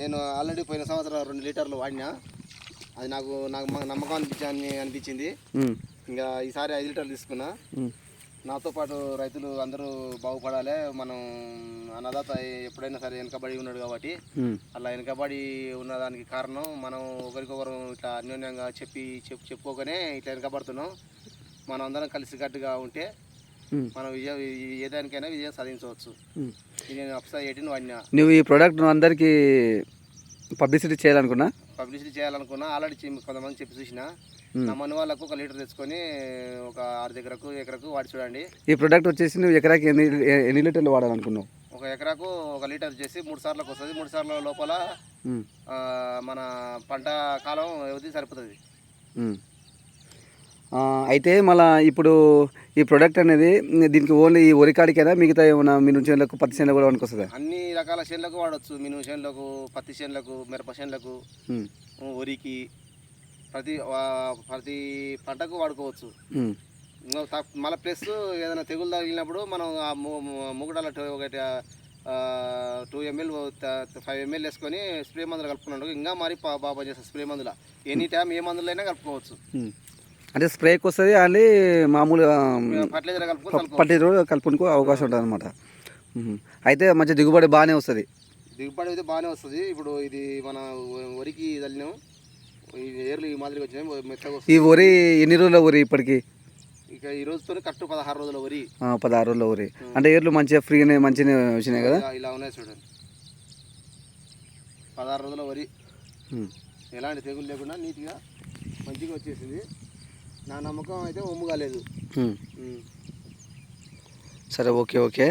నేను ఆల్రెడీ పోయిన సంవత్సరం 2 లీటర్లు వాడినా. అది నాకు నమ్మకం అనిపించింది. ఇంకా ఈసారి 5 లీటర్లు తీసుకున్నా. నాతో పాటు రైతులు అందరూ బాగుపడాలి. మనం అన్నదాత ఎప్పుడైనా సరే వెనకబడి ఉన్నాడు కాబట్టి అలా వెనకబడి ఉన్నదానికి కారణం మనం ఒకరికొకరు ఇట్లా అన్యోన్యంగా చెప్పుకోగానే ఇట్లా వెనకబడుతున్నాం. మనం అందరం కలిసికట్టుగా ఉంటే మనం ఏదానికైనా విజయం సాధించవచ్చు. నేను అప్సా 18 వాడినా. నువ్వు ఈ ప్రోడక్ట్ అందరికీ పబ్లిసిటీ చేయాలనుకున్నా ఆల్రెడీ కొంతమంది చెప్పి చూసిన. నా మన వాళ్ళకు 1 లీటర్ తెచ్చుకొని ఒక 6 ఎకరకు వాడి చూడండి. ఈ ప్రోడక్ట్ వచ్చేసి నువ్వు ఎకరాకి ఎన్ని లీటర్లు వాడాలనుకున్నావు? ఒక ఎకరాకు 1 లీటర్ వచ్చేసి 3 సార్లకు వస్తుంది. 3 సార్ల లోపల మన పంట కాలం వ్యవధి సరిపోతుంది. అయితే మళ్ళీ ఇప్పుడు ఈ ప్రోడక్ట్ అనేది దీనికి ఓన్లీ ఈ వరి కాడికైనా మిగతా ఏమైనా మినుము చేనులకు పత్తి చేనులకు కూడా వస్తుంది? అన్ని రకాల చేనులకు వాడవచ్చు. మినుము చేనులకు, పత్తి చేనులకు, మిరప చేనులకు, వరికి ప్రతి పంటకు వాడుకోవచ్చు. మళ్ళీ ప్లస్ ఏదైనా తెగులు తగిలినప్పుడు మనం ముగుడాల ఒకటి 2 ml 5 ml వేసుకొని స్ప్రే మందులు కలుపుకున్నాడు. ఇంకా మరి బాగా చేస్తాం స్ప్రే మందుల. ఎనీ టైం ఏ మందులైనా కలుపుకోవచ్చు. అంటే స్ప్రేకి వస్తుంది అని మామూలుగా ఫర్టిలైజర్ కలుపుకో అవకాశం ఉంటుంది అనమాట. అయితే మంచి దిగుబడి బాగానే వస్తుంది. దిగుబడి అయితే బాగానే వస్తుంది. ఇప్పుడు ఇది మన వరికి చల్లినాం. ఈ ఏర్లు ఈ మాదిరిగా వచ్చినాయి, మెత్తగా వస్తుంది. ఈ వరి ఎన్ని రోజుల వరి ఇప్పటికి? ఇక ఈ రోజుతో కరెక్ట్ 16 రోజుల వరి. 16 రోజుల వరి అంటే ఏర్లు మంచిగా ఫ్రీగానే మంచిగా వచ్చినాయి కదా. ఇలా ఉన్నాయి చూడండి. 16 రోజుల వరి ఎలాంటి తెగులు లేకుండా నీట్గా మంచిగా వచ్చేసింది. నా నమ్మకం అయితే ఒమ్ము కాలేదు. సరే, ఓకే.